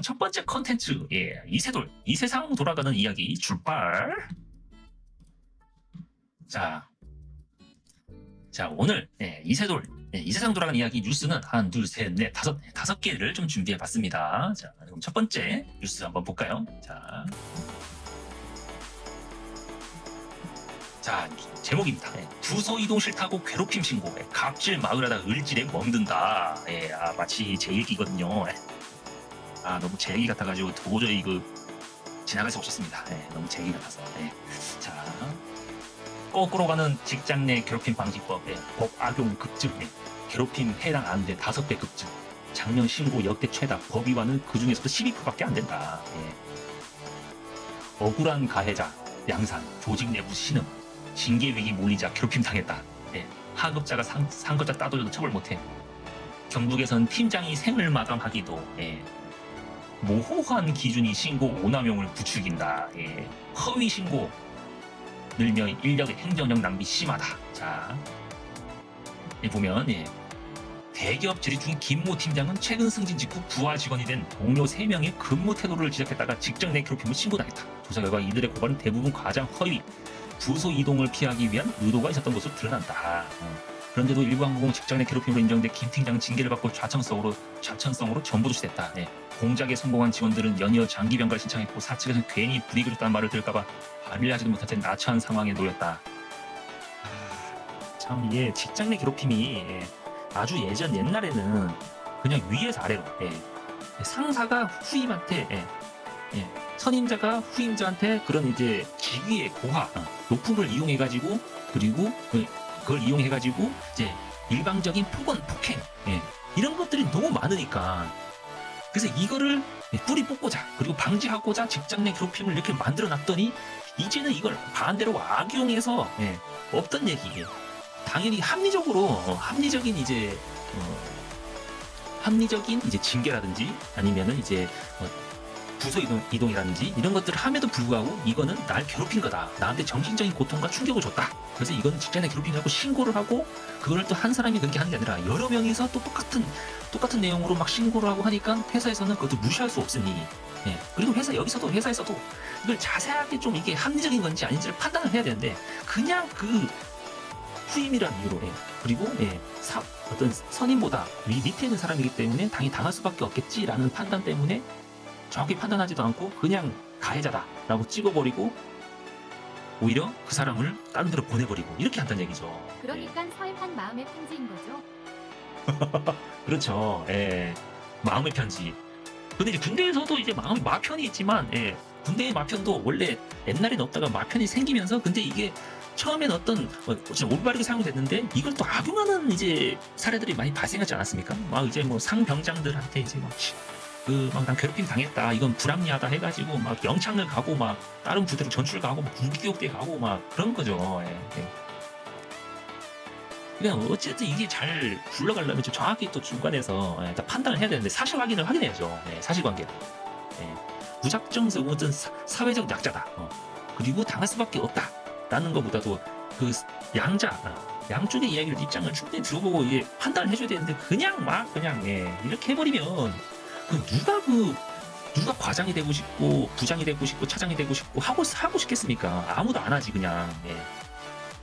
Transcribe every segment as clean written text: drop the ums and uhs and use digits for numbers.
첫 번째 컨텐츠, 이세돌, 이 세상 돌아가는 이야기 출발. 자, 오늘 이세돌, 이 세상 돌아가는 이야기 뉴스는 한, 둘, 셋, 넷, 다섯 개를 좀 준비해봤습니다. 자, 그럼 첫 번째 뉴스 한번 볼까요? 자, 제목입니다. 부서 이동 싫다고 괴롭힘 신고, 갑질 마을하다 을질에 멈든다. 마치 제 얘기거든요. 너무 제 얘기 같아가지고 도저히 지나갈 수 없었습니다. 너무 제 얘기 같아서. 자, 거꾸로 가는 직장 내 괴롭힘 방지법, 법 악용 급증, 괴롭힘 해당 안 돼 5배 급증, 작년 신고 역대 최다, 법 위반은 그 중에서도 12%밖에 안 된다. 억울한 가해자, 양산, 조직 내부 신음, 징계 위기 몰리자 괴롭힘 당했다. 하급자가 상급자 따돌려도 처벌 못해. 경북에선 팀장이 생을 마감하기도 모호한 기준이 신고 오남용을 부추긴다. 허위 신고 늘며 인력의 행정력 낭비 심하다. 자, 보면 대기업 재직 중인 김모 팀장은 최근 승진 직후 부하 직원이 된 동료 3명의 근무 태도를 지적했다가 직장 내 괴롭힘을 신고당했다. 조사 결과 이들의 고발은 대부분 과장 허위, 부서 이동을 피하기 위한 의도가 있었던 것으로 드러난다. 그런데도 일부 항공은 직장 내 괴롭힘으로 인정돼 김 팀장 징계를 받고 좌천성으로 전부 조치됐다. 공작에 성공한 직원들은 연이어 장기 병가를 신청했고 사측에서는 괜히 불이익을 줬다는 말을 들을까봐 발휘하지도 못한 채 나처한 상황에 놓였다. 참, 직장 내 괴롭힘이 아주 옛날에는 그냥 위에서 아래로, 상사가 후임한테, 선임자가 후임자한테 그런 이제 직위의 고하, 높은 걸 이용해가지고, 그리고 그걸 이용해가지고 이제 일방적인 폭언, 폭행, 이런 것들이 너무 많으니까, 그래서 이거를 뿌리 뽑고자, 그리고 방지하고자 직장 내 괴롭힘을 이렇게 만들어 놨더니 이제는 이걸 반대로 악용해서 없던 얘기예요. 당연히 합리적인 이제 징계라든지 아니면은 이제 부서 이동이라든지 이런 것들을 함에도 불구하고 이거는 날 괴롭힌 거다. 나한테 정신적인 고통과 충격을 줬다. 그래서 이건 직장내 괴롭힘이라고 신고를 하고, 그걸 또 한 사람이 그렇게 하는 게 아니라 여러 명이서 또 똑같은 내용으로 막 신고를 하고 하니까 회사에서는 그것도 무시할 수 없으니, 그리고 회사에서도 이걸 자세하게 좀 이게 합리적인 건지 아닌지를 판단을 해야 되는데, 그냥 그 후임이라는 이유로, 그리고 어떤 선임보다 밑에 있는 사람이기 때문에 당연히 당할 수밖에 없겠지라는 판단 때문에 정확히 판단하지도 않고 그냥 가해자다라고 찍어버리고 오히려 그 사람을 다른 데로 보내버리고 이렇게 한다는 얘기죠. 그러니까 서임한 마음의 편지인 거죠. 그렇죠. 마음의 편지. 근데 이제 군대에서도 이제 마음의 마편이 있지만, 군대의 마편도 원래 옛날에는 없다가 마편이 생기면서, 근데 이게 처음엔 어떤 진짜 올바르게 사용됐는데 이걸 또 악용하는 이제 사례들이 많이 발생하지 않았습니까? 막 이제 뭐 상병장들한테 이제 난 괴롭힘 당했다, 이건 불합리하다 해가지고 막 영창을 가고 막 다른 부대로 전출 가고 막 군기교육대 가고 막 그런 거죠. 그냥 어쨌든 이게 잘 굴러가려면 좀 정확히 또 중간에서 판단을 해야 되는데, 사실 확인을 확인해야죠. 사실관계. 무작정 어떤 사회적 약자다. 그리고 당할 수밖에 없다. 라는 것보다도 그 양쪽의 이야기를 입장을 충분히 들어보고 이게 판단을 해줘야 되는데, 그냥 이렇게 해버리면 누가 과장이 되고 싶고 부장이 되고 싶고 차장이 되고 싶고 하고 싶겠습니까? 아무도 안 하지 그냥.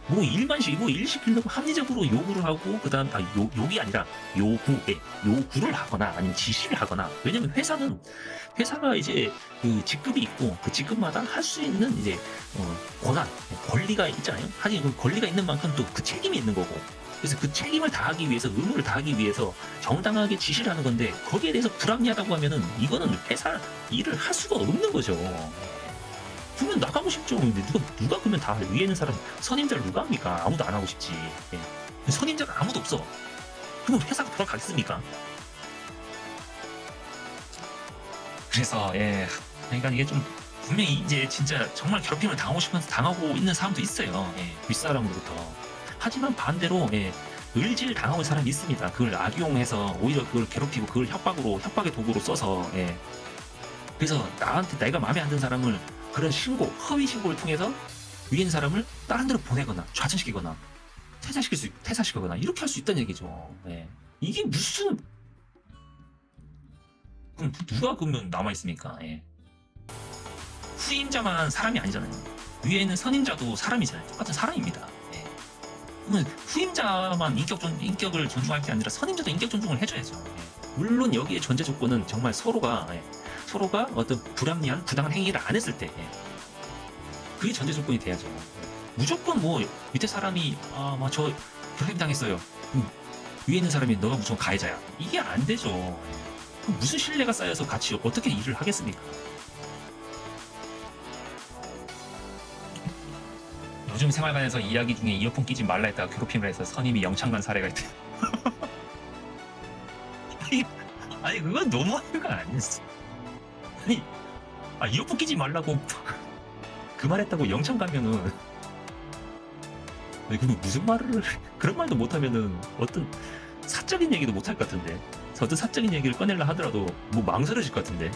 뭐 일 시키려고 합리적으로 요구를 하고, 그다음 욕이 아니라 요구를 하거나 아니면 지시를 하거나. 왜냐면 회사가 이제 그 직급이 있고 그 직급마다 할 수 있는 이제 권리가 있잖아요. 하지만 그 권리가 있는 만큼 또 그 책임이 있는 거고. 그래서 그 책임을 다하기 위해서, 의무를 다하기 위해서 정당하게 지시를 하는 건데, 거기에 대해서 불합리하다고 하면은 이거는 회사 일을 할 수가 없는 거죠. 그러면 나가고 싶죠. 근데 누가 그러면 다 위에 있는 사람, 선임자를 누가 합니까? 아무도 안 하고 싶지. 선임자가 아무도 없어. 그러면 회사가 돌아가겠습니까? 그래서 그러니까 이게 좀 분명히 이제 진짜 정말 괴롭힘을 당하고 싶어서 당하고 있는 사람도 있어요. 윗사람으로부터. 하지만 반대로 을질 당하고 있는 사람이 있습니다. 그걸 악용해서 오히려 그걸 괴롭히고 그걸 협박의 도구로 써서. 그래서 내가 마음에 안 드는 사람을 그런 허위 신고를 통해서 위에 있는 사람을 다른 데로 보내거나 좌천시키거나 퇴사시키거나 이렇게 할 수 있다는 얘기죠. 이게 무슨 그럼 누가 그러면 남아 있습니까? 예. 후임자만 사람이 아니잖아요. 위에 있는 선임자도 사람이잖아요. 똑같은 사람입니다. 예. 그러면 후임자만 인격을 존중할 게 아니라 선임자도 인격 존중을 해줘야죠. 예. 물론 여기에 전제 조건은 정말 서로가 어떤 불합리한 부당한 행위를 안 했을 때 그게 전제 조건이 돼야죠. 무조건 뭐 밑에 사람이 저 결핍 당했어요. 위에 있는 사람이 너가 무조건 가해자야. 이게 안 되죠. 그럼 무슨 신뢰가 쌓여서 같이 어떻게 일을 하겠습니까? 요즘 생활관에서 이야기 중에 이어폰 끼지 말라 했다가 괴롭힘을 해서 선임이 영창간 사례가 있대. 아니 그건 너무하는 거 아니었어. 이어폰 끼지 말라고 그 말했다고 영창 가면은 그럼 무슨 말을 그런 말도 못하면은 어떤 사적인 얘기도 못할 것 같은데 어떤 사적인 얘기를 꺼내려 하더라도 뭐 망설여질 것 같은데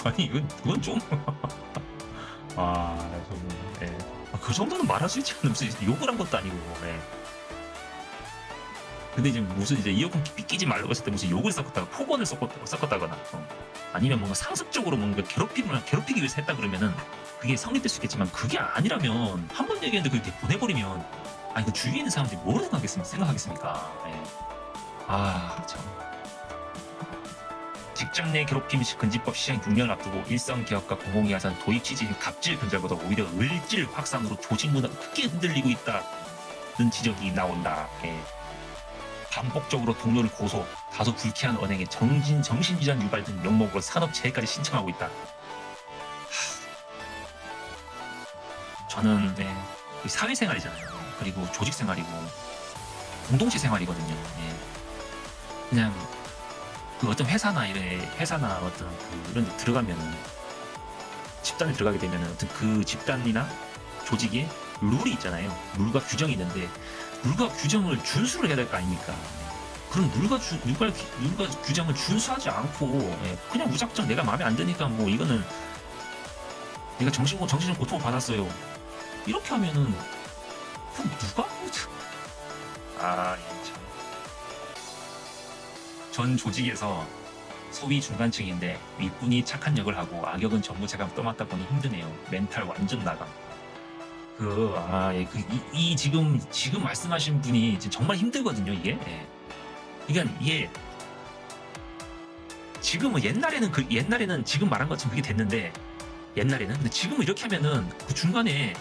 아니 그건 좀 예. 그 정도는 말할 수 있지 않나 무슨 욕을 한 것도 아니고 예. 근데 이제 무슨 이제 이어폰 끼지 말라고 했을 때 무슨 욕을 섞었다가 폭언을 섞었다거나 아니면 뭔가 상습적으로 뭔가 괴롭히기 위해서 했다 그러면은 그게 성립될 수 있겠지만 그게 아니라면 한 번 얘기했는데 그렇게 보내버리면 이거 주위에 있는 사람들이 뭐로 생각하겠습니까? 예. 참. 직장 내 괴롭힘 금지법 시행 6년 앞두고 일선 기업과 공공기관에서는 도입 취지인 갑질 근절보다 오히려 을질 확산으로 조직 문화가 크게 흔들리고 있다는 지적이 나온다. 예. 반복적으로 동료를 고소, 다소 불쾌한 언행에 정신질환 유발 등 명목으로 산업재해까지 신청하고 있다. 저는 사회생활이잖아요. 그리고 조직생활이고 공동체 생활이거든요. 예. 그냥 그 어떤 회사나 어떤 이런 데 들어가면은 집단에 들어가게 되면은 어떤 그 집단이나 조직에 룰이 있잖아요. 룰과 규정이 있는데 룰과 규정을 준수를 해야 될 거 아닙니까? 그럼 룰과 규정을 준수하지 않고 그냥 무작정 내가 마음에 안 드니까 뭐 이거는 내가 정신적 고통을 받았어요. 이렇게 하면은 그럼 누가 참. 전 조직에서 소위 중간층인데 윗분이 착한 역을 하고 악역은 전부 제가 떠맡다 보니 힘드네요. 멘탈 완전 나감. 지금 말씀하신 분이 정말 힘들거든요, 이게. 그러니까 이게 지금은 옛날에는 지금 말한 것처럼 그게 됐는데 근데 지금은 이렇게 하면은 그 중간에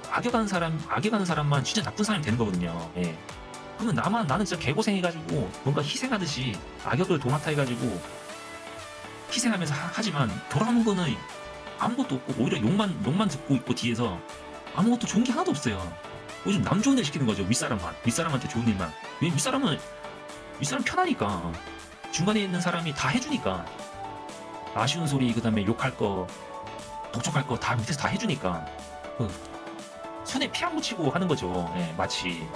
악역하는 사람만 진짜 나쁜 사람이 되는 거거든요. 예. 그러면 나는 진짜 개고생해가지고 뭔가 희생하듯이 악역을 도맡아 해가지고 희생하면서 하지만 돌아오는 거는 아무것도 없고 오히려 욕만 듣고 있고 뒤에서 아무것도 좋은 게 하나도 없어요. 오히려 남 좋은 일 시키는 거죠. 윗사람한테 좋은 일만. 왜 윗사람 편하니까 중간에 있는 사람이 다 해주니까 아쉬운 소리 그다음에 욕할 거 독촉할 거 다 밑에서 다 해주니까 손에 피 안 묻히고 하는 거죠. 예, 마치.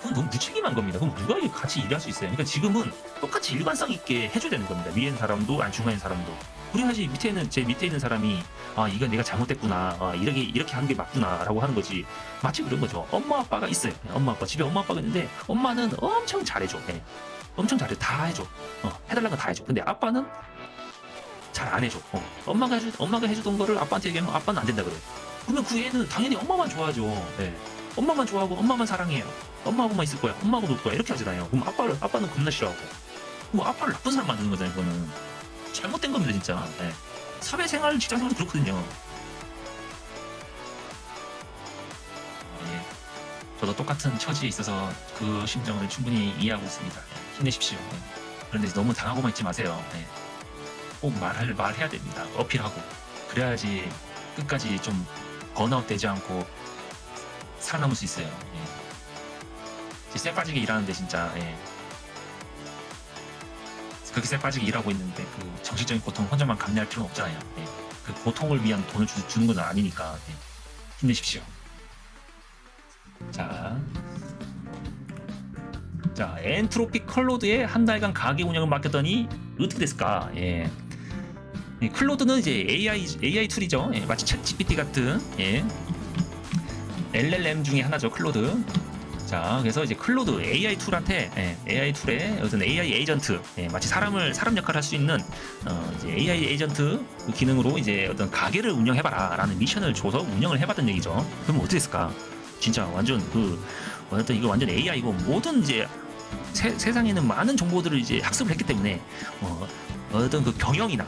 그건 너무 무책임한 겁니다. 그럼 누가 같이 일할 수 있어요? 그러니까 지금은 똑같이 일관성 있게 해줘야 되는 겁니다. 위에 있는 사람도 중간에 있는 사람도. 그래야지 제 밑에 있는 사람이 이건 내가 잘못했구나. 이렇게 하는 게 맞구나라고 하는 거지. 마치 그런 거죠. 엄마 아빠가 있어요. 집에 엄마 아빠가 있는데 엄마는 엄청 잘해줘. 엄청 잘해. 다 해줘. 해달라는 거 다 해줘. 근데 아빠는 잘 안 해줘. 엄마가 해주던 거를 아빠한테 얘기하면 아빠는 안 된다 그래. 그러면 그 애는 당연히 엄마만 좋아하죠. 엄마만 좋아하고 엄마만 사랑해요. 엄마하고만 있을 거야. 엄마하고 놀 거야. 이렇게 하잖아요. 그럼 아빠는 겁나 싫어하고. 그럼 아빠를 나쁜 사람 만드는 거잖아요. 그거는 잘못된 겁니다, 진짜. 사회생활, 직장생활도 그렇거든요. 저도 똑같은 처지에 있어서 그 심정을 충분히 이해하고 있습니다. 힘내십시오. 그런데 너무 당하고만 있지 마세요. 꼭 말해야 됩니다. 어필하고. 그래야지 끝까지 좀 번아웃 되지 않고 살아남을 수 있어요. 쎄 빠지게 일하는데 진짜 그렇게 쎄 빠지게 일하고 있는데 그 정신적인 고통 혼자만 감내할 필요는 없잖아요. 그 고통을 위한 돈을 주는 건 아니니까 힘내십시오. 자, 엔트로피 클로드에 한 달간 가게 운영을 맡겼더니 어떻게 됐을까? 클로드는 이제 AI 툴이죠. 마치 챗GPT 같은 LLM 중에 하나죠. 클로드. 자, 그래서 이제 클로드 AI 툴한테 AI 툴에 어떤 AI 에이전트 마치 사람 역할을 할 수 있는 이제 AI 에이전트 그 기능으로 이제 어떤 가게를 운영해봐라라는 미션을 줘서 운영을 해봤던 얘기죠. 그럼 어떻게 됐을까? 진짜 완전 어떤 이거 완전 AI고 모든 이제 세상에 있는 많은 정보들을 이제 학습을 했기 때문에 어떤 그 경영이나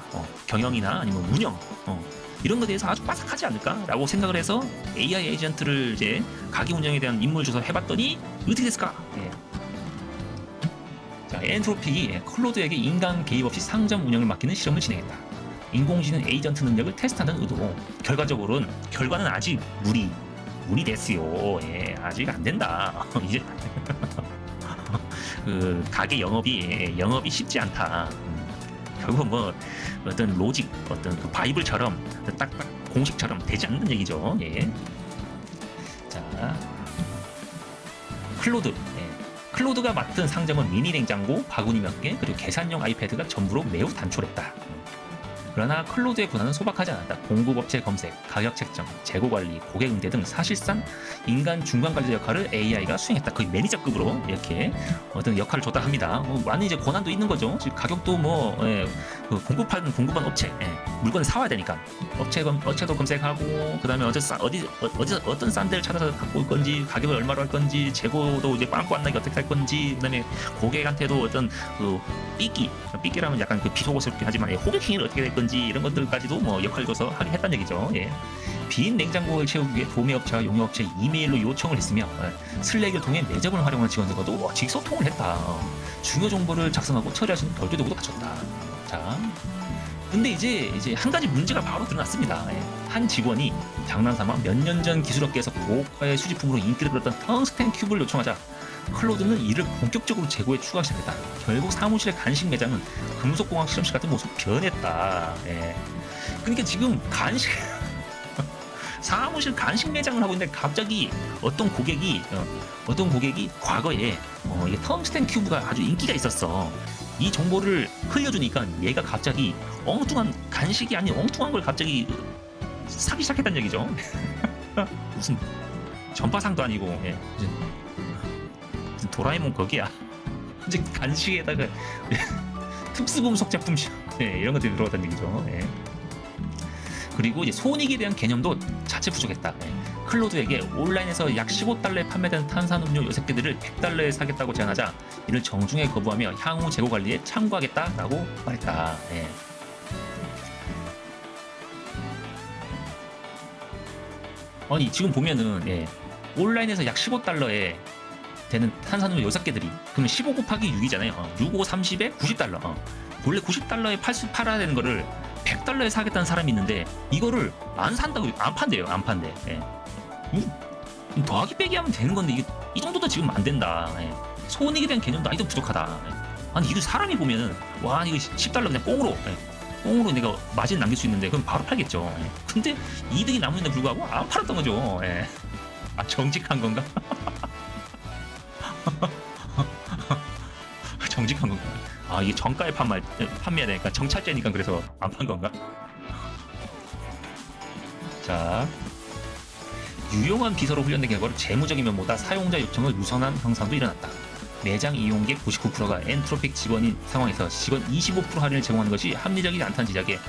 아니면 운영 이런 것에 대해서 아주 빠삭하지 않을까라고 생각을 해서 AI 에이전트를 이제 가게 운영에 대한 임무를 줘서 해봤더니 어떻게 됐을까? 자, 엔트로픽이 클로드에게 인간 개입 없이 상점 운영을 맡기는 실험을 진행했다. 인공지능 에이전트 능력을 테스트하는 의도로 결과는 아직 무리됐어요. 아직 안 된다. 이제 그 가게 영업이 쉽지 않다. 결국 뭐 어떤 로직, 어떤 그 바이블처럼 딱딱 공식처럼 되지 않는 얘기죠. 자, 클로드가 맡은 상점은 미니 냉장고, 바구니 몇 개, 그리고 계산용 아이패드가 전부로 매우 단촐했다. 그러나 클로드의 권한은 소박하지 않았다. 공급업체 검색, 가격 책정, 재고 관리, 고객 응대 등 사실상 인간 중간 관리 역할을 AI가 수행했다. 거의 매니저급으로 이렇게 어떤 역할을 줬다 합니다. 많이 이제 권한도 있는 거죠. 지금 가격도 그 공급한 업체, 물건을 사와야 되니까 업체도 검색하고, 그다음에 어떤 싼 데를 찾아서 갖고 올 건지, 가격을 얼마로 할 건지, 재고도 이제 빵꾸 안 나게 어떻게 할 건지, 그다음에 고객한테도 어떤 그 삐끼라면 약간 그 비속어스럽긴 하지만 호객행위를 어떻게 될 건지 이런 것들까지도 뭐 역할을 줘서 하긴 했다는 얘기죠. 빈 냉장고를 채우기 위해 도매업체와 용역업체에 이메일로 요청을 했으며 슬랙을 통해 매점을 활용하는 직원들과도 직소통을 했다. 중요 정보를 작성하고 처리하시는 별도 도구도 갖췄다. 자, 근데 이제 한 가지 문제가 바로 드러났습니다. 한 직원이 장난삼아 몇 년 전 기술업계에서 고가의 수집품으로 인기를 끌었던 텅스텐 큐브를 요청하자 클로드는 이를 본격적으로 재고에 추가하기 시작했다. 결국 사무실의 간식 매장은 금속공학 실험실 같은 모습으로 변했다. 그러니까 지금 사무실 간식 매장을 하고 있는데 갑자기 어떤 고객이 과거에 이게 텅스텐 큐브가 아주 인기가 있었어. 이 정보를 흘려주니까 얘가 갑자기 엉뚱한 간식이 아닌 엉뚱한 걸 갑자기 사기 시작했다는 얘기죠. 무슨 전파상도 아니고 무슨 도라에몽 거기야. 이제 간식에다가 특수금속 제품 이런 것들이 들어갔다는 얘기죠. 그리고 이제 손익에 대한 개념도 자체 부족했다. 클로드에게 온라인에서 약 15달러에 판매되는 탄산음료 6개들을 100달러에 사겠다고 제안하자 이를 정중하게 거부하며 향후 재고 관리에 참고하겠다라고 말했다. 아니 지금 보면은 온라인에서 약 15달러에 되는 탄산음료 6개들이 그러면 15 곱하기 6이잖아요. 6, 5, 30에 90달러. 원래 90달러에 팔아야 되는 거를 100달러에 사겠다는 사람이 있는데 이거를 안 산다고 안 판대요. 안 판대. 더하기 빼기 하면 되는 건데 이게 이 정도도 지금 안 된다. 손익에 대한 개념도 아직도 부족하다. 아니 이거 사람이 보면은 와 이거 10달러 그냥 꽁으로 내가 마진 남길 수 있는데 그럼 바로 팔겠죠. 근데 이득이 남는데 불구하고 안 팔았던 거죠. 아 정직한 건가? 정직한 건가? 아 이게 정가에 판매해야 되니까 정찰제니까 그래서 안 판 건가? 자, 유용한 비서로 훈련된 결과로 재무적인 면보다 사용자 요청을 우선한 현상도 일어났다. 매장 이용객 99%가 엔트로픽 직원인 상황에서 직원 25% 할인을 제공하는 것이 합리적이지 않다는 지적에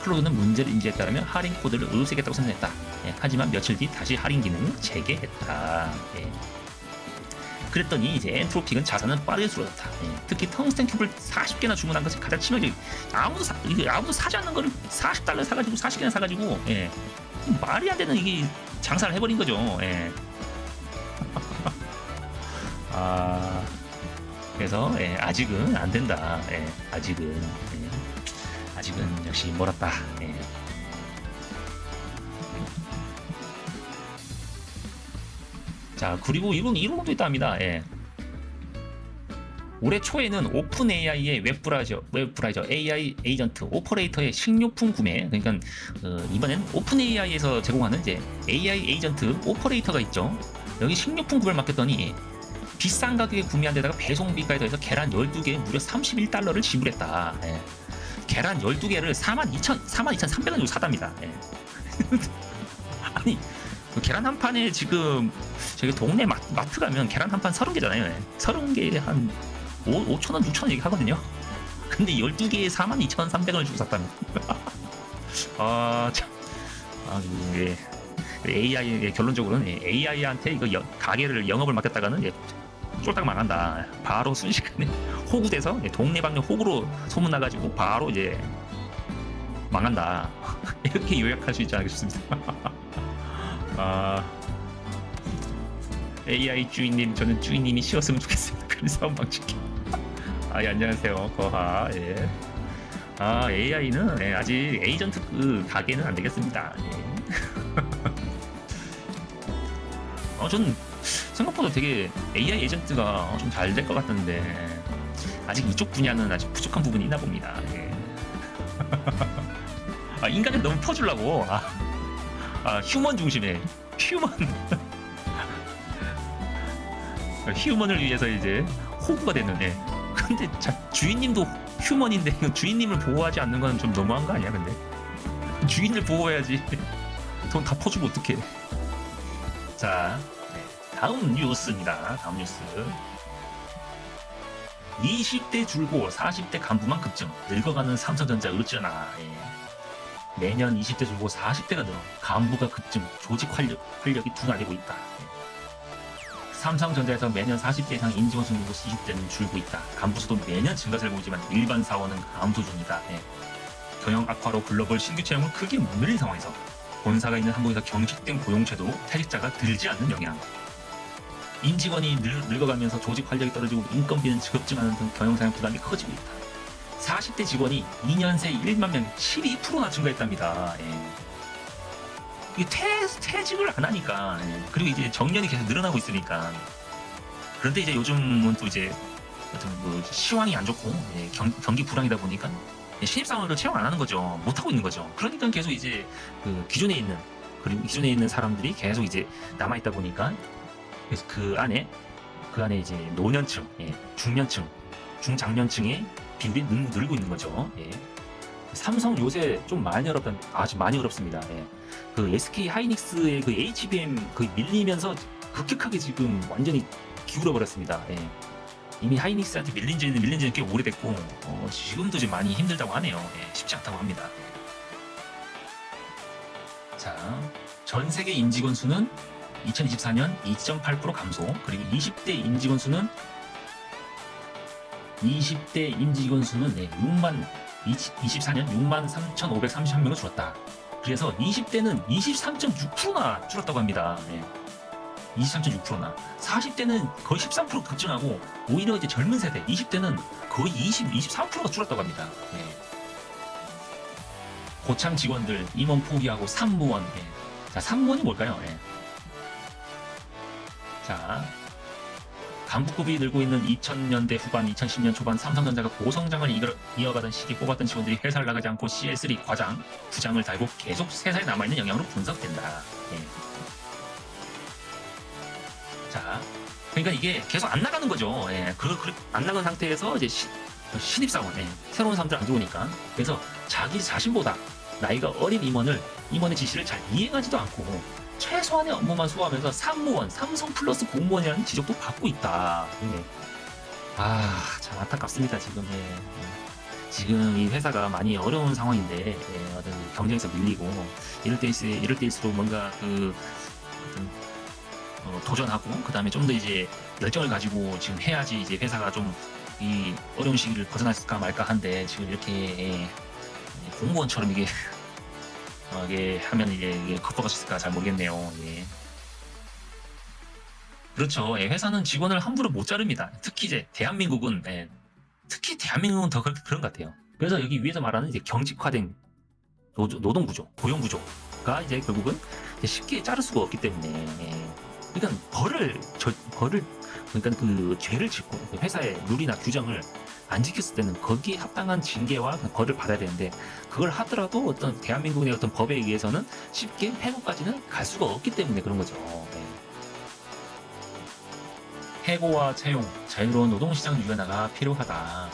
클로드는 문제를 인지했다면 할인 코드를 없애겠다고 선언했다. 하지만 며칠 뒤 다시 할인 기능을 재개했다. 그랬더니 이제 엔트로픽은 자산은 빠르게 줄어들었다. 특히 텅스텐 큐브를 40개나 주문한 것이 가장 치명적인. 아무도 사지 않는 거를 40달러 사가지고 40개나 사가지고 말이 안 되는 이게 장사를 해버린 거죠. 그래서 아직은 안 된다. 아직은 역시 멀었다. 자, 그리고 이런 것도 있다 합니다. 올해 초에는 오픈 AI의 웹브라우저 AI 에이전트 오퍼레이터의 식료품 구매, 그러니까 이번엔 오픈 AI에서 제공하는 이제 AI 에이전트 오퍼레이터가 있죠. 여기 식료품 구매를 맡겼더니 비싼 가격에 구매한 데다가 배송비까지 더해서 계란 12개에 무려 31달러를 지불했다. 계란 12개를 42,300원 주고 사답니다. 아니 그 계란 한 판에 지금 저기 동네 마트 가면 계란 한 판 30개잖아요. 30개에 한 5,000원, 6,000원 얘기 하거든요. 근데 12개에 42,300원을 주고 샀다는. 아, 참. 아, 예. AI, 결론적으로는 AI한테 이거 가게를 영업을 맡겼다가는 쫄딱 망한다. 바로 순식간에 호구돼서 동네방네 호구로 소문나가지고 바로 이제 망한다. 이렇게 요약할 수 있지 않을까 싶습니다. 아, AI 주인님, 저는 주인님이 쉬었으면 좋겠습니다. 그래서 망칠게. 아, 예, 안녕하세요. 거하. 예. 아, AI는 아직 에이전트 그 가게는 안 되겠습니다. 예. 저는 생각보다 되게 AI 에이전트가 좀 잘 될 것 같던데 아직 이쪽 분야는 아직 부족한 부분이 있나 봅니다. 예. 아, 인간을 너무 퍼주려고. 휴먼 중심의 휴먼. 휴먼을 위해서 이제 호구가 됐는데, 근데 주인님도 휴먼인데 주인님을 보호하지 않는 건 좀 너무한 거 아니야? 근데 주인을 보호해야지. 돈 다 퍼주고 어떡해. 자, 다음 뉴스입니다. 다음 뉴스. 20대 줄고 40대 간부만 급증. 늙어가는 삼성전자 어쩌나. 매년 20대 줄고 40대가 늘어 간부가 급증, 조직 활력이 둔화되고 있다. 삼성전자에서 매년 40대 이상 인직원 수는 20대는 줄고 있다. 간부 수도 매년 증가세를 보이지만 일반 사원은 감소 중이다. 경영 악화로 글로벌 신규 채용은 크게 못 늘린 상황에서 본사가 있는 한국에서 경직된 고용제도 퇴직자가 들지 않는 영향. 임직원이 늙어가면서 조직 활력이 떨어지고 인건비는 급증하는 등 경영상의 부담이 커지고 있다. 40대 직원이 2년 새 1만 명 12%나 증가했답니다. 이게 퇴직을 안 하니까, 그리고 이제 정년이 계속 늘어나고 있으니까. 그런데 이제 요즘은 또 이제 뭐 시황이 안 좋고 경기 불황이다 보니까 신입사원을 채용 안 하는 거죠. 못 하고 있는 거죠. 그러니까 계속 이제 기존에 있는 사람들이 계속 이제 남아 있다 보니까 그래서 그 안에 이제 노년층, 중년층, 중장년층의 비율이 늘고 있는 거죠. 삼성 요새 좀 많이 아주 많이 어렵습니다. 그 SK 하이닉스의 그 HBM 밀리면서 급격하게 지금 완전히 기울어 버렸습니다. 이미 하이닉스한테 밀린 지는 꽤 오래됐고 지금도 좀 많이 힘들다고 하네요. 쉽지 않다고 합니다. 자, 전 세계 임직원 수는 2024년 2.8% 감소. 그리고 20대 임직원 수는 24년 6만 3,531명으로 줄었다. 그래서 20대는 23.6%나 줄었다고 합니다. 23.6%나. 40대는 거의 13% 급증하고 오히려 이제 젊은 세대 20대는 거의 23%가 줄었다고 합니다. 고참 직원들 임원 포기하고 산무원. 자, 산무원이 뭘까요? 자, 간부급이 늘고 있는 2000년대 후반, 2010년 초반 삼성전자가 고성장을 이어가던 시기에 뽑았던 직원들이 회사를 나가지 않고 CL3 과장, 부장을 달고 계속 회사에 남아있는 영향으로 분석된다. 자, 그러니까 이게 계속 안 나가는 거죠. 안 나가는 상태에서 이제 신입사원, 새로운 사람들 안 들어오니까. 그래서 자기 자신보다 나이가 어린 임원의 지시를 잘 이행하지도 않고 최소한의 업무만 소화하면서 산무원, 삼성 플러스 공무원이라는 지적도 받고 있다. 참 안타깝습니다. 지금 이 회사가 많이 어려운 상황인데 어떤 경쟁에서 밀리고 이럴 때일수록 뭔가 도전하고 그 다음에 좀 더 이제 열정을 가지고 지금 해야지 이제 회사가 좀 이 어려운 시기를 벗어났을까 말까 한데 지금 이렇게 공무원처럼 이게 하면 이게 극복할 수 있을까 잘 모르겠네요. 그렇죠. 회사는 직원을 함부로 못 자릅니다. 특히 이제 대한민국은 더 그런 것 같아요. 그래서 여기 위에서 말하는 이제 경직화된 노동 구조, 고용 구조가 이제 결국은 이제 쉽게 자를 수가 없기 때문에 그러니까 그러니까 그 죄를 짓고 회사의 룰이나 규정을 안 지켰을 때는 거기에 합당한 징계와 벌을 받아야 되는데 그걸 하더라도 어떤 대한민국의 어떤 법에 의해서는 쉽게 해고까지는 갈 수가 없기 때문에 그런 거죠. 해고와 채용, 자유로운 노동시장 유연화가 필요하다.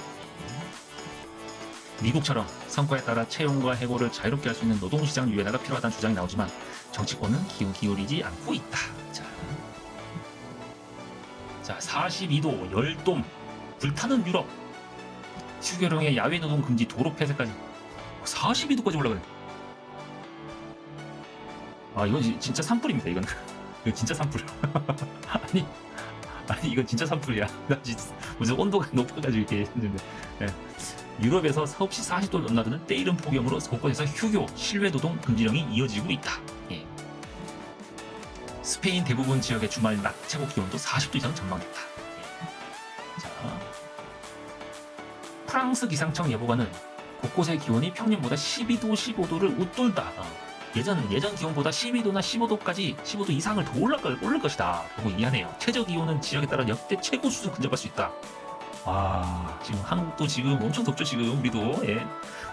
미국처럼 성과에 따라 채용과 해고를 자유롭게 할 수 있는 노동시장 유연화가 필요하다는 주장이 나오지만 정치권은 기울이지 않고 있다. 자, 42도 열돔 불타는 유럽 휴교령의 야외 노동 금지 도로 폐쇄까지 42도까지 올라가요. 아 이건 진짜 산불입니다. 이건 이거 진짜 산불. 아니 이건 진짜 산불이야. 나 진짜 무슨 온도가 높아가지고 이렇게 했는데. 예. 유럽에서 서없이 40도를 넘나드는 때이른 폭염으로 곳곳에서 휴교 실외 노동 금지령이 이어지고 있다. 예. 스페인 대부분 지역의 주말 낮 최고 기온도 40도 이상 전망됐다. 예. 자, 프랑스 기상청 예보관은 곳곳의 기온이 평년보다 12도, 15도를 웃돌다. 예전 기온보다 12도나 15도 이상을 더 오를 것이다. 라고 이해하네요. 최저 기온은 지역에 따라 역대 최고 수준 근접할 수 있다. 아, 지금 한국도 지금 엄청 덥죠, 지금 우리도. 예.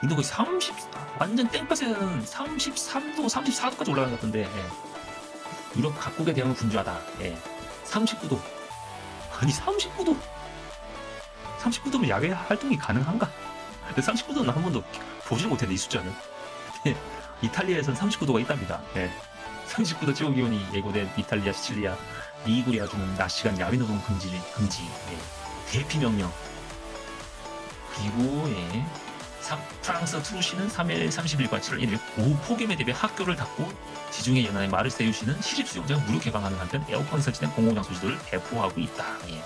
인도 거의 30, 완전 땡볕에는 33도, 34도까지 올라가는 것 같던데. 예. 유럽 각국에 대한 분주하다. 예. 39도. 아니, 39도. 39도면 야외 활동이 가능한가? 39도는 한 번도 보질 못했는데, 이 숫자는. 예. 이탈리아에서는 39도가 있답니다. 예. 39도 최고 기온이 예고된 이탈리아, 시칠리아, 리구리아주는 낮 시간 야외 노동 금지. 예. 대피 명령. 그리고 예. 프랑스 트루시는 3일 30일과 7월 1일 오후 폭염에 대비해 학교를 닫고 지중해 연안의 마르세유시는 시립 수영장을 무료 개방하는 한편 에어컨이 설치된 공공장소 지도를 배포하고 있다. 예.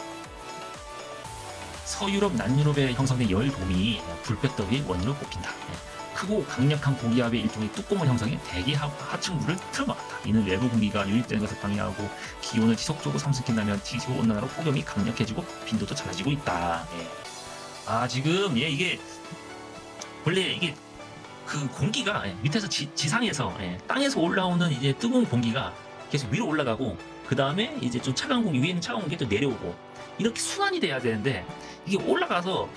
서유럽, 남유럽에 형성된 열돔이 불볕더위의 원인으로 꼽힌다. 예. 크고 강력한 고기압의 일종의 뚜껑을 형성해 대기 하층부를 틀어막았다. 이는 외부 공기가 유입되는 것을 방해하고 기온을 지속적으로 상승시킨다면 지구 온난화로 폭염이 강력해지고 빈도도 잦아지고 있다. 예. 아 지금 예 이게 원래 이게 그 공기가 밑에서 지상에서 땅에서 올라오는 이제 뜨거운 공기가 계속 위로 올라가고 그 다음에 이제 좀 차가운 공기 위에는 차가운 공기가 또 내려오고 이렇게 순환이 돼야 되는데 이게 올라가서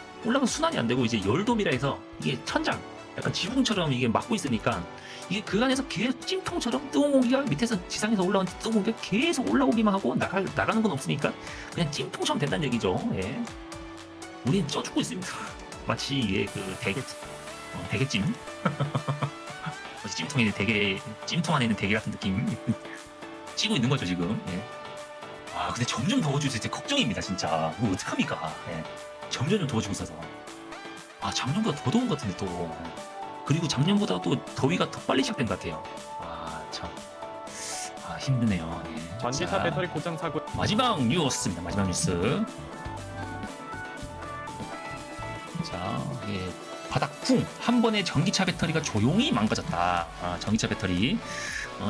순환이 안 되고 이제 열돔이라 해서 이게 천장 약간 지붕처럼 이게 막고 있으니까 이게 그 안에서 계속 찜통처럼 뜨거운 공기가 밑에서 지상에서 올라온 뜨거운 공기가 계속 올라오기만 하고 나가는 건 없으니까 그냥 찜통처럼 된다는 얘기죠. 예. 우리는 쪄 죽고 있습니다. 마치 이게 그 대게찜 찜통에 있는 찜통 안에 있는 대게 같은 느낌 찌고 있는 거죠 지금. 예. 아 근데 점점 더워지고 있어서 걱정입니다 진짜. 이거 어떡합니까? 예. 점점 더워지고 있어서. 아 작년보다 더 더운 것 같은데 또. 그리고 작년보다 또 더위가 더 빨리 시작된 것 같아요. 아 참. 아 힘드네요. 예. 전기차 배터리 고장 사고. 마지막 뉴스입니다. 마지막 뉴스. 자, 예. 바닥쿵 한 번에 전기차 배터리가 조용히 망가졌다. 아, 전기차 배터리.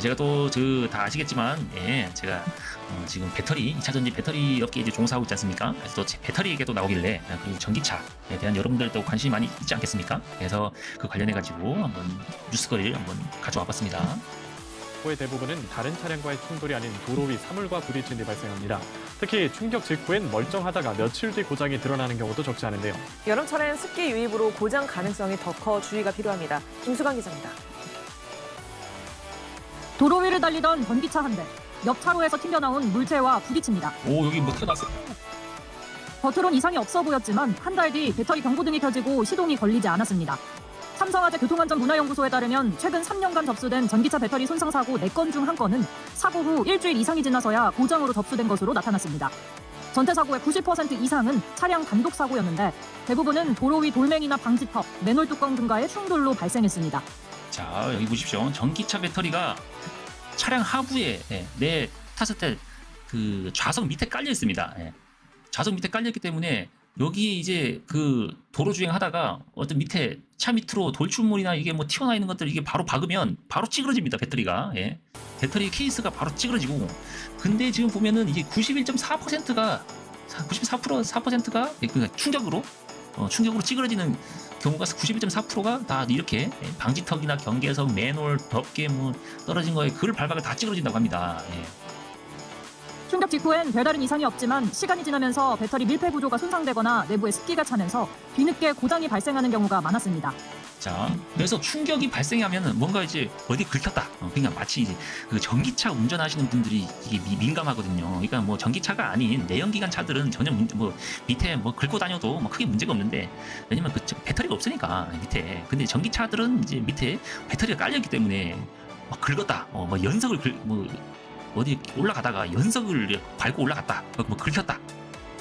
제가 또 다 아시겠지만, 예, 제가 지금 2차 전지 배터리 업계에 이제 종사하고 있지 않습니까? 그래서 또 배터리 얘기도 나오길래 그리고 전기차에 대한 여러분들도 관심이 많이 있지 않겠습니까? 그래서 그 관련해 가지고 한번 뉴스거리를 한번 가져와봤습니다. 의 대부분은 다른 차량과의 충돌이 아닌 도로 위 사물과 부딪힌 뒤 발생합니다. 특히 충격 직후엔 멀쩡하다가 며칠 뒤 고장이 드러나는 경우도 적지 않은데요. 여름철엔 습기 유입으로 고장 가능성이 더 커 주의가 필요합니다. 김수강 기자입니다. 도로 위를 달리던 전기차 한 대. 옆 차로에서 튕겨나온 물체와 부딪힙니다. 오 여기 뭐 튀어나왔어. 겉으론 이상이 없어 보였지만 한 달 뒤 배터리 경고등이 켜지고 시동이 걸리지 않았습니다. 삼성화재 교통안전문화연구소에 따르면 최근 3년간 접수된 전기차 배터리 손상 사고 4건 중 1건은 사고 후 일주일 이상이 지나서야 고장으로 접수된 것으로 나타났습니다. 전체 사고의 90% 이상은 차량 단독 사고였는데 대부분은 도로 위 돌멩이나 방지턱, 맨홀 뚜껑 등과의 충돌로 발생했습니다. 자 여기 보십시오. 전기차 배터리가 차량 하부에 내 탔을 때 그 좌석 밑에 깔려 있습니다. 좌석 밑에 깔려 있기 때문에 여기에 이제 그 도로 주행하다가 어떤 밑에 차 밑으로 돌출물이나 이게 뭐 튀어나와 있는 것들 이게 바로 박으면 바로 찌그러집니다. 배터리가. 예. 배터리 케이스가 바로 찌그러지고. 근데 지금 보면은 이게 91.4%가 4%가 그러니까 충격으로 찌그러지는 경우가 91.4%가 다 이렇게 방지턱이나 경계석, 맨홀, 덮개 뭐 떨어진 거에 그걸 밟아가 다 찌그러진다고 합니다. 예. 충격 직후엔 별다른 이상이 없지만 시간이 지나면서 배터리 밀폐 구조가 손상되거나 내부에 습기가 차면서 뒤늦게 고장이 발생하는 경우가 많았습니다. 자, 그래서 충격이 발생하면은 뭔가 이제 어디 긁혔다. 그러니까 마치 이제 그 전기차 운전하시는 분들이 이게 민감하거든요. 그러니까 뭐 전기차가 아닌 내연기관 차들은 전혀 밑에 뭐 긁고 다녀도 뭐 크게 문제가 없는데 왜냐면 그 배터리가 없으니까 밑에. 근데 전기차들은 이제 밑에 배터리가 깔려 있기 때문에 막 긁었다. 뭐 연석을 뭐 어디 올라가다가 연석을 밟고 올라갔다. 뭐 긁혔다.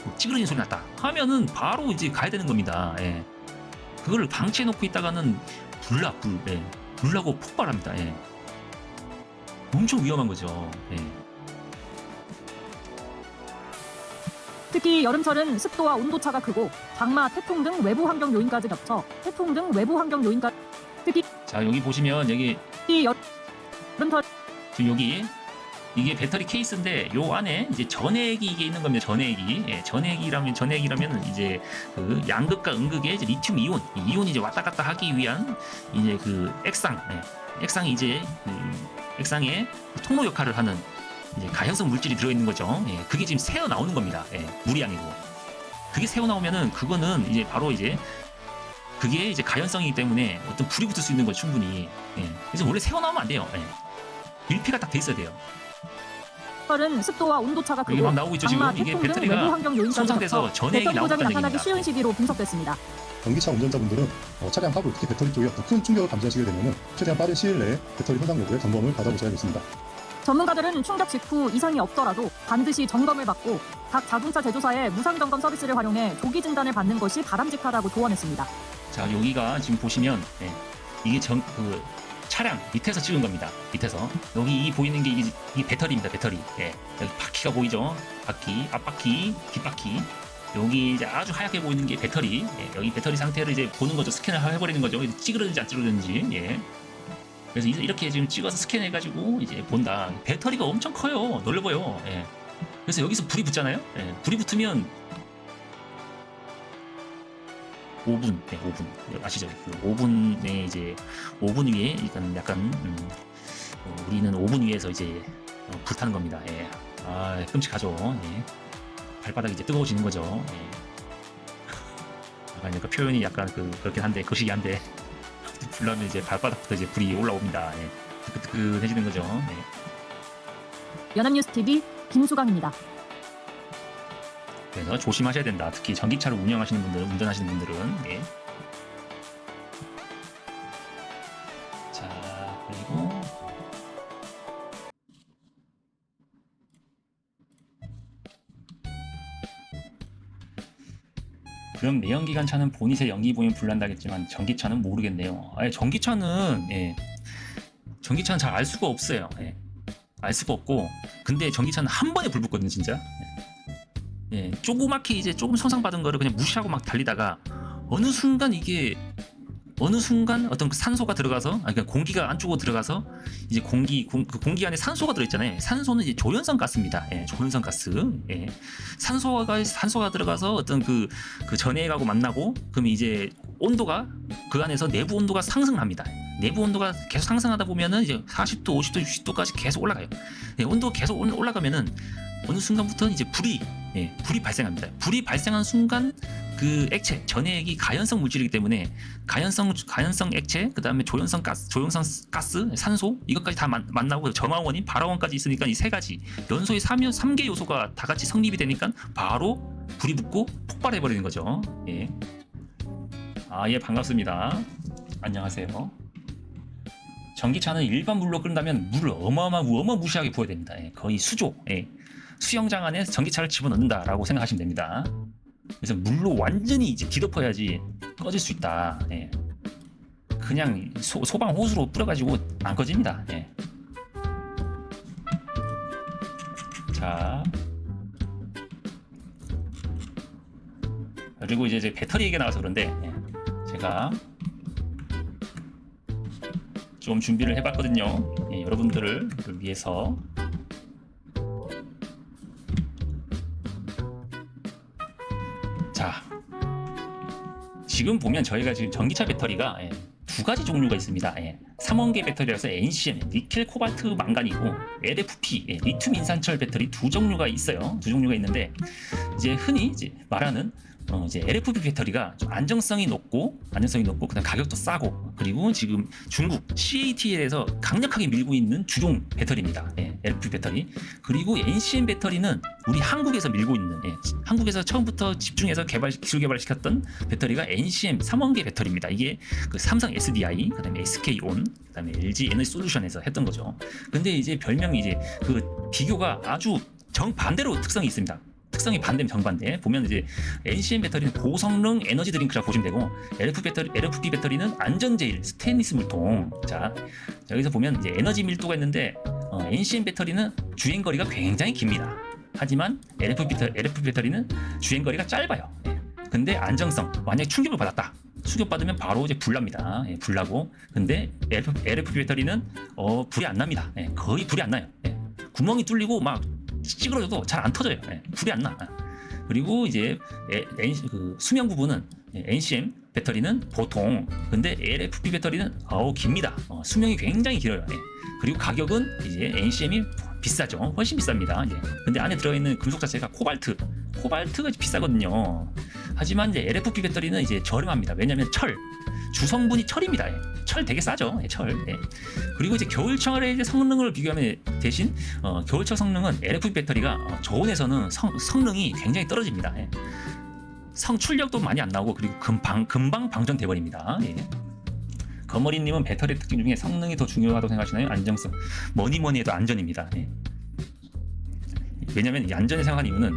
뭐 찌그러진 소리 났다. 하면은 바로 이제 가야 되는 겁니다. 예. 그거를 방치해 놓고 있다가는 불나고 폭발합니다. 예. 엄청 위험한 거죠. 예. 특히 여름철은 습도와 온도차가 크고 장마, 태풍 등 외부 환경 요인까지 겹쳐 특히 자, 여기 보시면 여기 여름철 지금 여기 이게 배터리 케이스인데 요 안에 이제 전해액이 이게 있는 겁니다. 전해액이. 예, 전해액이라면 이제 그 양극과 음극의 이제 리튬 이온, 이 이온이 이제 왔다 갔다 하기 위한 이제 그 액상, 액상이 이제 그 액상의 통로 역할을 하는 이제 가연성 물질이 들어 있는 거죠. 예, 그게 지금 새어 나오는 겁니다. 예, 물이 아니고. 그게 새어 나오면은 그거는 이제 바로 이제 그게 이제 가연성이기 때문에 어떤 불이 붙을 수 있는 거죠, 충분히. 예, 그래서 원래 새어 나오면 안 돼요. 예. 밀폐가 딱 돼 있어야 돼요. 은 습도와 온도차가 이게 크고 막 나오고 있죠. 장마, 지금 이게 태풍 등 외부 배터리가 환경 요인까지 손상돼서 겹쳐 전해액이 배터리 고장이 나온다는 나타나기 얘기입니다. 쉬운 시기로 분석됐습니다. 전기차 운전자분들은 차량 하부, 특히 배터리 쪽에 큰 충격을 감지하시게 되면 최대한 빠른 시일 내에 배터리 손상 여부에 점검을 받아보셔야겠습니다. 전문가들은 충격 직후 이상이 없더라도 반드시 점검을 받고 각 자동차 제조사의 무상 점검 서비스를 활용해 조기 진단을 받는 것이 바람직하다고 조언했습니다. 자, 여기가 지금 보시면 이게 그 차량 밑에서 찍은 겁니다. 밑에서 여기 이 보이는 게 이게 배터리입니다. 배터리. 예. 여기 바퀴가 보이죠? 바퀴, 앞바퀴, 뒷바퀴. 여기 이제 아주 하얗게 보이는 게 배터리. 예. 여기 배터리 상태를 이제 보는 거죠. 스캔을 해버리는 거죠. 찌그러든지 안 찌그러든지. 예. 그래서 이렇게 지금 찍어서 스캔해가지고 이제 본다. 배터리가 엄청 커요. 넓어 보여. 예. 그래서 여기서 불이 붙잖아요. 예. 불이 붙으면 5분, 5분 아시죠? 그 5분에 이제 5분 위에 약간 우리는 5분 위에서 이제 불타는 겁니다. 예. 아, 끔찍하죠. 예. 발바닥이 이제 뜨거워지는 거죠. 예. 약간 표현이 약간 그렇긴 한데 거시기 한데 불나면 이제 발바닥부터 이제 불이 올라옵니다. 예. 뜨끈뜨끈해지는 거죠. 예. 연합뉴스 TV 김수강입니다. 그래서 조심하셔야 된다. 특히 전기차를 운전하시는 분들은. 예. 자, 그리고 그럼 내연기관 차는 보닛에 연기 보이면 불난다겠지만 전기차는 모르겠네요. 아니, 전기차는 전기차는 잘 알 수가 없어요. 예. 알 수가 없고, 근데 전기차는 한 번에 불 붙거든요, 진짜. 예, 조그맣게 이제 조금 손상받은 거를 그냥 무시하고 막 달리다가 어느 순간 어떤 그 산소가 들어가서 그러니까 공기가 안쪽으로 들어가서 이제 공기 안에 산소가 들어있잖아요. 산소는 이제 조연성 가스입니다. 예, 조연성 가스. 예. 산소가 들어가서 어떤 그 전해액하고 만나고 그러면 이제 온도가 그 안에서 내부 온도가 상승합니다. 내부 온도가 계속 상승하다 보면은 이제 40도, 50도, 60도까지 계속 올라가요. 예, 온도가 계속 올라가면은 어느 순간부터 이제 불이 발생합니다. 불이 발생한 순간 그 액체 전해액이 가연성 물질이기 때문에 가연성 액체, 그 다음에 조연성 가스, 산소 이것까지 다 만나고 점화원인 발화원까지 있으니까 이 세 가지 연소의 3개 요소가 다 같이 성립이 되니까 바로 불이 붙고 폭발해 버리는 거죠. 예. 아, 예, 반갑습니다. 안녕하세요. 전기차는 일반 물로 끓는다면 물을 어마무시하게 부어야 됩니다. 예, 거의 수조. 예. 수영장 안에 전기차를 집어넣는다라고 생각하시면 됩니다. 그래서 물로 완전히 이제 뒤덮어야지 꺼질 수 있다. 예. 그냥 소방 호스로 뿌려가지고 안 꺼집니다. 예. 자, 그리고 이제 배터리 얘기 나와서 그런데 제가 좀 준비를 해봤거든요. 예, 여러분들을 위해서. 자, 지금 보면 저희가 지금 전기차 배터리가 두 가지 종류가 있습니다. 3원계 배터리라서 NCM, 니켈, 코발트, 망간이고 LFP, 리튬 인산철 배터리 두 종류가 있어요. 두 종류가 있는데 이제 흔히 이제 말하는 이제 LFP 배터리가 좀 안정성이 높고 그다음 가격도 싸고, 그리고 지금 중국 CATL에서 강력하게 밀고 있는 주종 배터리입니다. 예, LFP 배터리. 그리고 NCM 배터리는 우리 한국에서 밀고 있는, 한국에서 처음부터 집중해서 기술 개발시켰던 배터리가 NCM 3원계 배터리입니다. 이게 그 삼성 SDI, 그다음에 SK온, 그다음에 LG 에너지 솔루션에서 했던 거죠. 근데 이제 별명이 이제 그 비교가 아주 정반대로 특성이 있습니다. 특성이 반대면 정반대. 보면 이제 NCM 배터리는 고성능 에너지 드링크라고 보시면 되고, LFP 배터리는 안전제일 스테인리스 물통. 자, 여기서 보면 이제 에너지 밀도가 있는데 NCM 배터리는 주행 거리가 굉장히 깁니다. 하지만 LFP 배터리는 주행 거리가 짧아요. 예. 근데 안정성, 만약에 충격을 받았다. 충격받으면 바로 이제 불납니다. 예, 불나고. 근데 LFP 배터리는 불이 안 납니다. 예, 거의 불이 안 나요. 예. 구멍이 뚫리고 막 찌그러져도 잘 안 터져요. 예, 불이 안 나. 그리고 이제 수명 부분은 NCM 배터리는 보통, 근데 LFP 배터리는 깁니다. 수명이 굉장히 길어요. 예. 그리고 가격은 이제 NCM이 비싸죠. 훨씬 비쌉니다. 예. 근데 안에 들어있는 금속 자체가 코발트가 비싸거든요. 하지만 이제 LFP 배터리는 이제 저렴합니다. 왜냐하면 주성분이 철입니다. 예. 철 되게 싸죠. 예, 철. 예. 그리고 이제 겨울철의 이제 성능을 비교하면 대신 겨울철 성능은 LFP 배터리가 저온에서는 성능이 굉장히 떨어집니다. 예. 출력도 많이 안 나오고, 그리고 금방 방전돼 버립니다. 예. 거머리님은 배터리 특징 중에 성능이 더 중요하다고 생각하시나요? 안정성. 뭐니 해도 안전입니다. 예. 왜냐하면 이 안전을 생각한 이유는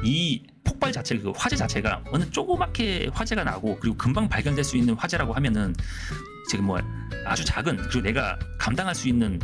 이 폭발 자체, 그 화재 자체가 어느 조그맣게 화재가 나고, 그리고 금방 발견될 수 있는 화재라고 하면은 지금 뭐 아주 작은, 그리고 내가 감당할 수 있는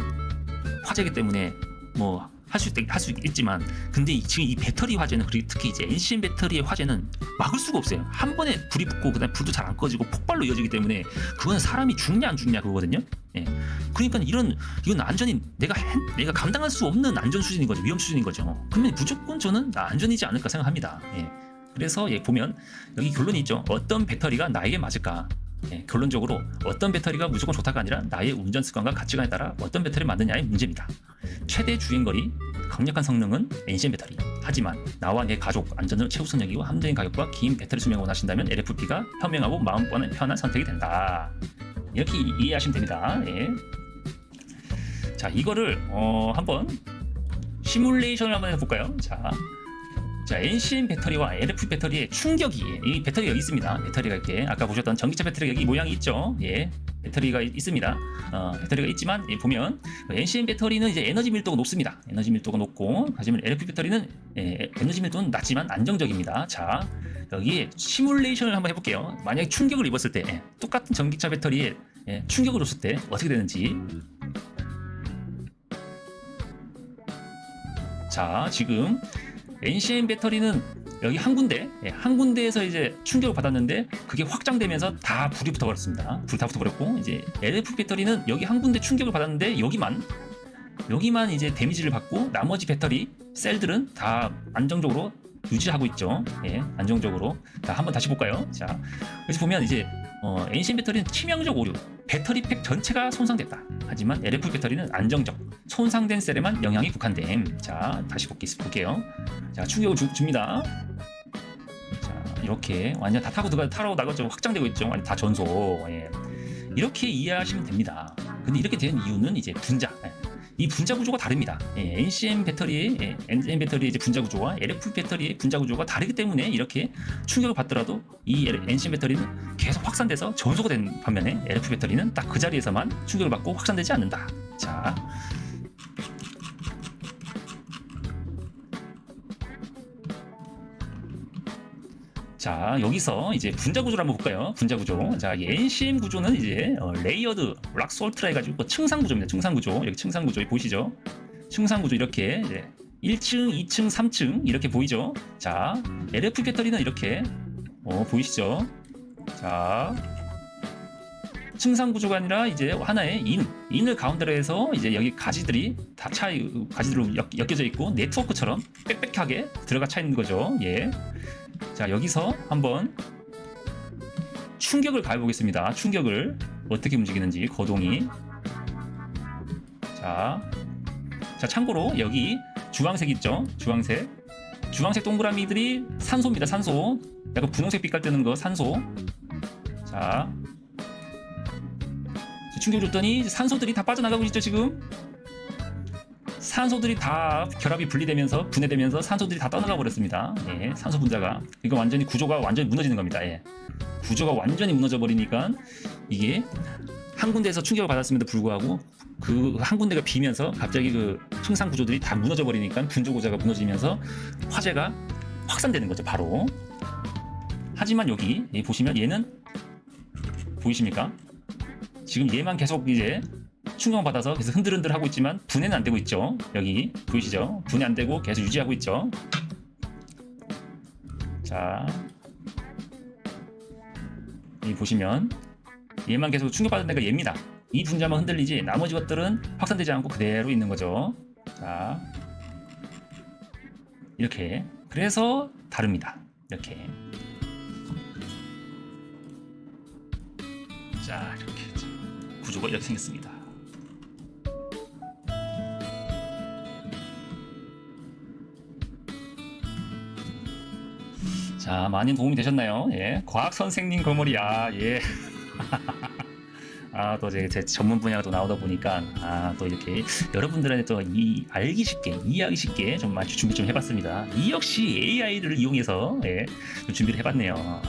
화재이기 때문에 뭐 할 수 있지만, 근데 지금 이 배터리 화재는, 그리고 특히 이제 NCM 배터리의 화재는 막을 수가 없어요. 한 번에 불이 붙고 그다음 불도 잘 안 꺼지고 폭발로 이어지기 때문에 그건 사람이 죽냐 안 죽냐 그거거든요. 예. 그러니까 이건 안전이 내가 감당할 수 없는 안전 수준인 거죠. 위험 수준인 거죠. 그러면 무조건 저는 안전이지 않을까 생각합니다. 예. 그래서 보면 여기 결론이 있죠. 어떤 배터리가 나에게 맞을까? 예, 결론적으로 어떤 배터리가 무조건 좋다가 아니라 나의 운전 습관과 가치관에 따라 어떤 배터리를 만드냐의 문제입니다. 최대 주행거리, 강력한 성능은 NCM 배터리. 하지만 나와 내 가족 안전을 최우선 여기고 합리적인 가격과 긴 배터리 수명을 원하신다면 LFP가 현명하고 마음 편한 선택이 된다. 이렇게 이해하시면 됩니다. 예. 자, 이거를 한번 시뮬레이션을 한번 해볼까요? 자, NCM 배터리와 LFP 배터리의 충격이, 이 배터리가 여기 있습니다. 배터리가 이렇게 아까 보셨던 전기차 배터리가 여기 모양이 있죠. 예, 배터리가 있습니다. 배터리가 있지만 보면 NCM 배터리는 이제 에너지 밀도가 높습니다. 에너지 밀도가 높고, 하지만 LFP 배터리는 에너지 밀도는 낮지만 안정적입니다. 자, 여기 시뮬레이션을 한번 해볼게요. 만약에 충격을 입었을 때, 똑같은 전기차 배터리에 충격을 줬을 때 어떻게 되는지. 자, 지금 NCM 배터리는 여기 한 군데에서 이제 충격을 받았는데 그게 확장되면서 다 불이 붙어버렸습니다. 불이 다 붙어버렸고, 이제 LFP 배터리는 여기 한 군데 충격을 받았는데 여기만 이제 데미지를 받고, 나머지 배터리 셀들은 다 안정적으로 유지하고 있죠. 예, 안정적으로. 자, 한번 다시 볼까요? 자, 여기서 보면 이제 NCM 배터리는 치명적 오류, 배터리 팩 전체가 손상됐다. 하지만 LFP 배터리는 안정적, 손상된 셀에만 영향이 국한됨. 자, 다시 볼게요. 자, 충격을 줍니다. 자, 이렇게 완전 다 타고 나가죠. 확장되고 있죠. 완전 다 전소. 예. 이렇게 이해하시면 됩니다. 근데 이렇게 된 이유는 이제 이 분자 구조가 다릅니다. NCM 배터리의 이제 분자 구조와 LFP 배터리의 분자 구조가 다르기 때문에 이렇게 충격을 받더라도 이 NCM 배터리는 계속 확산돼서 전소가 된 반면에 LFP 배터리는 딱 그 자리에서만 충격을 받고 확산되지 않는다. 자, 여기서 이제 분자 구조를 한번 볼까요? 분자 구조. 자, 이 NCM 구조는 이제 레이어드 락 솔트라 해가지고 층상 구조입니다. 층상 구조. 여기 층상 구조 보이시죠? 층상 구조 이렇게 이제 1층, 2층, 3층 이렇게 보이죠? 자, LFP 배터리는 이렇게 보이시죠? 자, 층상 구조가 아니라 이제 하나의 인을 가운데로 해서 이제 여기 가지들이 다 가지들로 엮여져 있고 네트워크처럼 빽빽하게 들어가 차 있는 거죠. 예. 자, 여기서 한번 충격을 가해보겠습니다. 충격을 어떻게 움직이는지, 거동이. 자, 참고로 여기 주황색 있죠? 주황색 주황색 동그라미들이 산소입니다. 산소. 약간 분홍색 빛깔 뜨는 거 산소. 자, 충격 줬더니 산소들이 다 빠져나가고 있죠. 지금 산소들이 다 결합이 분리되면서 분해되면서 산소들이 다 떠나가 버렸습니다. 예, 산소 분자가 이거 완전히 구조가 완전히 무너지는 겁니다. 예. 구조가 완전히 무너져 버리니까 이게 한 군데에서 충격을 받았음에도 불구하고 그 한 군데가 비면서 갑자기 그 흥상 구조들이 다 무너져 버리니까 분조고자가 무너지면서 화재가 확산되는 거죠. 바로. 하지만 여기 보시면 얘는 보이십니까? 지금 얘만 계속 이제 충격을 받아서 계속 흔들흔들 하고 있지만 분해는 안 되고 있죠. 여기 보이시죠? 분해 안 되고 계속 유지하고 있죠. 자, 여기 보시면 얘만 계속 충격받은 데가 얘입니다. 이 분자만 흔들리지 나머지 것들은 확산되지 않고 그대로 있는 거죠. 자, 이렇게. 그래서 다릅니다. 이렇게. 자, 이렇게 구조가 이렇게 생겼습니다. 자, 많이 도움이 되셨나요? 예, 과학 선생님 거머리야. 예. 아, 또 제 전문 분야가 또 나오다 보니까 또 이렇게 여러분들한테 또 알기 쉽게 이해하기 쉽게 좀 많이 준비 좀 해봤습니다. 이 역시 AI를 이용해서 예, 좀 준비를 해봤네요.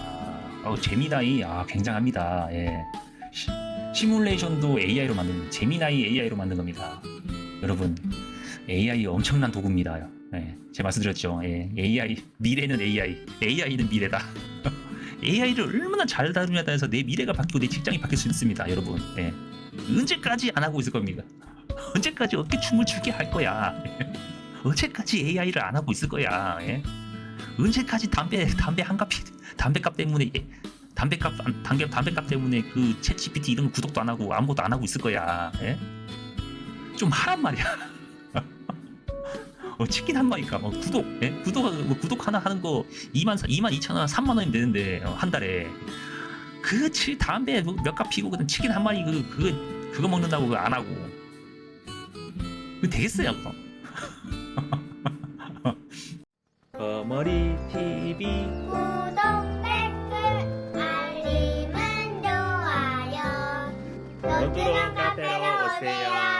제미나이 굉장합니다. 예. 시뮬레이션도 AI로 만든 제미나이 AI로 만든 겁니다. 여러분 AI 엄청난 도구입니다. 예, 제가 말씀드렸죠. 예, AI 미래는 AI는 미래다. AI를 얼마나 잘 다루냐에 따라서 내 미래가 바뀌고 내 직장이 바뀔 수 있습니다, 여러분. 예. 언제까지 안 하고 있을 겁니까? 언제까지 어깨 춤을 추게 할 거야? 언제까지 AI를 안 하고 있을 거야? 예? 언제까지 담배값 때문에 담배값 때문에 그 챗GPT 이런 거 구독도 안 하고 아무것도 안 하고 있을 거야? 예? 좀 하란 말이야. 치킨 한 마리가 구독, 예? 구독 하나 하는 거 22,000원, 3만 원이면 되는데 한 달에 담배 몇 갑 피고 그냥 치킨 한 마리 그거 먹는다고 그거 안 하고 그거 되겠어요? 거머리 TV 구독, 댓글, 알림은 좋아요. 노트론 카페로 오세요.